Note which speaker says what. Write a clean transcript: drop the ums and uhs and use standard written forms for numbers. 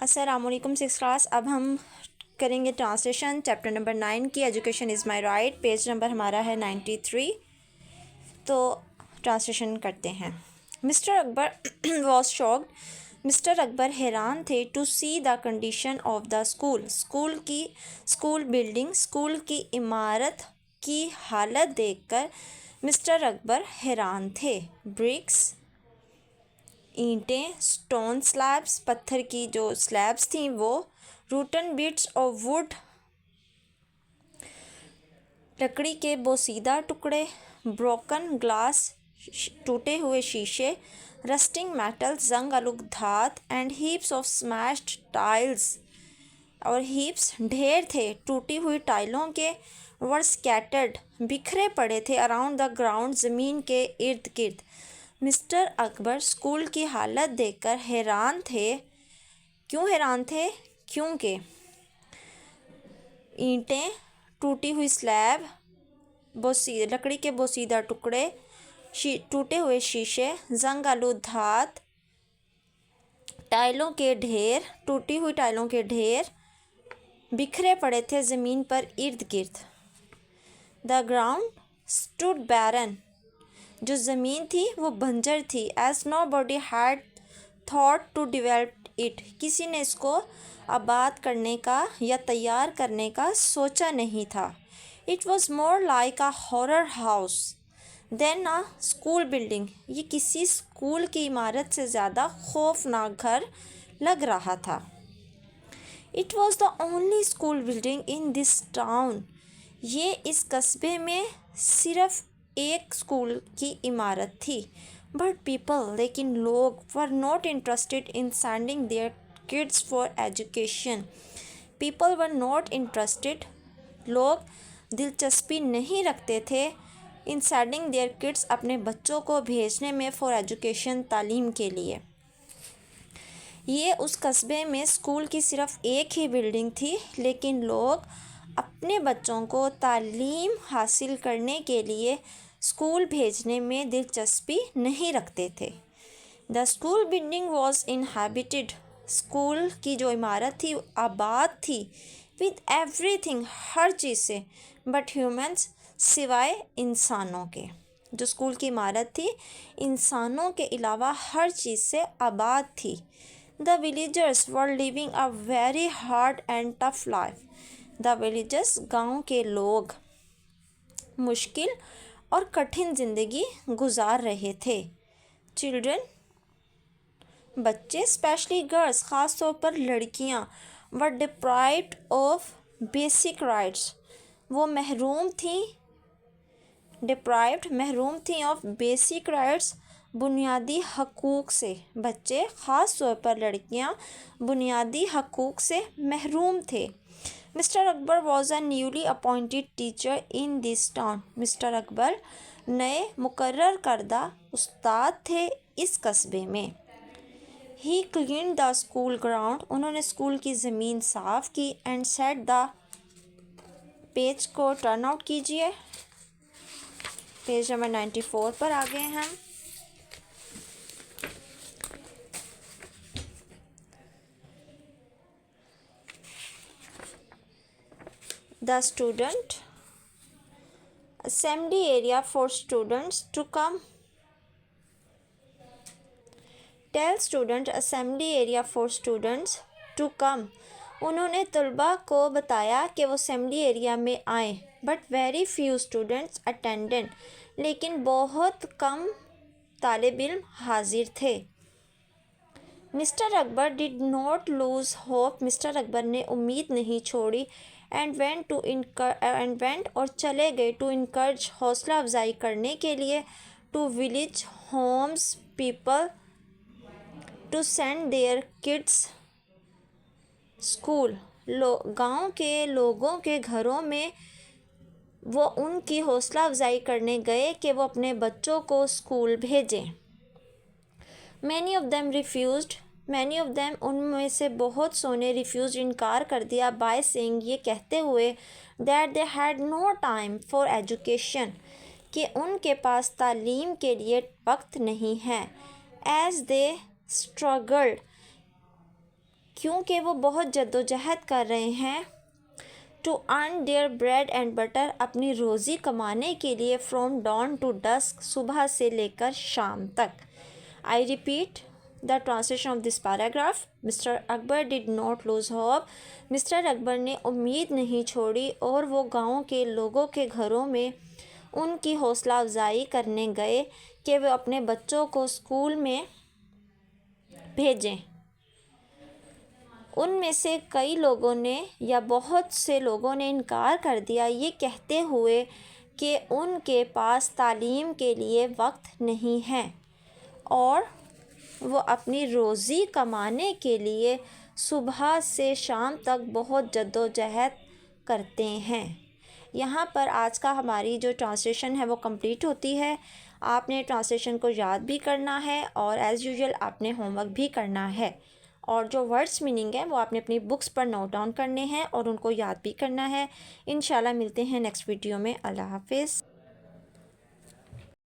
Speaker 1: अस्सलाम वालेकुम six class. अब हम करेंगे ट्रांसलेशन चैप्टर नंबर 9 की, education is my right. Page number हमारा है 93। तो ट्रांसलेशन करते हैं। Mr Akbar was shocked. Mr Akbar हैरान थे to see the condition of the school. School building, school की इमारत की हालत देखकर मिस्टर अकबर हैरान थे। ब्रिक्स, ईंटें, स्टोन स्लैब्स, पत्थर की जो स्लैब्स थी वो, रूटन बिट्स और वुड, लकड़ी के बोसीदा टुकड़े, ब्रोकन ग्लास, टूटे हुए शीशे, रस्टिंग मेटल, जंग आलूक धात, and heaps of smashed tiles, और हीप्स ढेर थे टूटी हुई टाइलों के, वर स्कैटर्ड बिखरे पड़े थे अराउंड द ग्राउंड, ज़मीन के इर्द गिर्द। मिस्टर अकबर स्कूल की हालत देखकर हैरान थे। क्यों हैरान थे? क्योंकि ईंटें, टूटी हुई स्लैब, लकड़ी के बोसीदा टुकड़े, टूटे हुए शीशे, जंग आलू धात, टाइलों के ढेर, टूटी हुई टाइलों के ढेर बिखरे पड़े थे ज़मीन पर इर्द गिर्द। द ग्राउंड स्टूड बैरन, जो ज़मीन थी वो बंजर थी। As nobody had thought to develop it, किसी ने इसको आबाद करने का या तैयार करने का सोचा नहीं था। It was more like a horror house than a school building, ये किसी स्कूल की इमारत से ज़्यादा खौफनाक घर लग रहा था। It was the only school building in this town, ये इस कस्बे में सिर्फ एक स्कूल की इमारत थी। बट पीपल, लेकिन लोग, were not interested in sending their kids for education. People were not interested, लोग दिलचस्पी नहीं रखते थे इन सेंडिंग देयर किड्स, अपने बच्चों को भेजने में, फॉर एजुकेशन, तालीम के लिए। ये उस कस्बे में स्कूल की सिर्फ एक ही बिल्डिंग थी, लेकिन लोग अपने बच्चों को तालीम हासिल करने के लिए स्कूल भेजने में दिलचस्पी नहीं रखते थे। The school building was inhabited, school की जो इमारत थी आबाद थी, विद एवरीथिंग, हर चीज़ से, बट ह्यूमन्स, सिवाय इंसानों के। जो स्कूल की इमारत थी इंसानों के अलावा हर चीज़ से आबाद थी। The villagers were living a very hard and tough life, the villagers, गाँव के लोग, मुश्किल और कठिन ज़िंदगी गुजार रहे थे। चिल्ड्रन, बच्चे, स्पेशली गर्ल्स, ख़ास तौर पर लड़कियां, वर डिप्राइव्ड ऑफ बेसिक राइट्स, वो महरूम थी ऑफ बेसिक राइट्स, बुनियादी हकूक़ से। बच्चे, ख़ास तौर पर लड़कियां, बुनियादी हकूक़ से महरूम थे। Mister Akbar was a newly appointed teacher in this town, mister Akbar नए मुकर्रर करदा उस्ताद थे इस कस्बे में। ही क्लीन द स्कूल ग्राउंड, उन्होंने स्कूल की ज़मीन साफ़ की। एंड सेट द, पेज को टर्न आउट कीजिए, पेज नंबर 94 पर आ गए हम। The student, assembly area for students to come. Tell student assembly area for students to come. उन्होंने तलबा को बताया कि वो असेंबली एरिया में आए। But very few students attended, लेकिन बहुत कम तालिब इल्म हाजिर थे। Mister Akbar did not lose hope, mister Akbar ने उम्मीद नहीं छोड़ी। एंड वेंट और चले गए, टू इनकरेज, हौसला अफजाई करने के लिए, to village homes people, to send their kids school, गाँव के लोगों के घरों में वो उनकी हौसला अफजाई करने गए कि वो अपने बच्चों को स्कूल भेजें। Many of them refused, many of them, उनमें से बहुत सो ने, रिफ्यूज़, इनकार कर दिया, बाय सेइंग, ये कहते हुए, that they had no time for education, कि उनके पास तालीम के लिए वक्त नहीं है। एज दे स्ट्रगल्ड, क्योंकि वो बहुत जद्दोजहद कर रहे हैं to earn their bread and butter, अपनी रोज़ी कमाने के लिए, फ्रॉम डॉन टू डस्क, सुबह से लेकर शाम तक। I repeat the translation of this paragraph. Mister Akbar did not lose hope, mister Akbar ने उम्मीद नहीं छोड़ी और वो गाँव के लोगों के घरों में उनकी हौसला अफजाई करने गए कि वे अपने बच्चों को स्कूल में भेजें। उनमें से कई लोगों ने या बहुत से लोगों ने इनकार कर दिया, ये कहते हुए कि उनके पास तालीम के लिए वक्त नहीं है और वो अपनी रोज़ी कमाने के लिए सुबह से शाम तक बहुत जद्दोजहद करते हैं। यहाँ पर आज का हमारी जो ट्रांसलेशन है वो कंप्लीट होती है। आपने ट्रांसलेशन को याद भी करना है और एज़ यूजुअल आपने होमवर्क भी करना है, और जो वर्ड्स मीनिंग है वो आपने अपनी बुक्स पर नोट डाउन करने हैं और उनको याद भी करना है। इंशाल्लाह मिलते हैं नेक्स्ट वीडियो में। अल्लाह हाफिज़।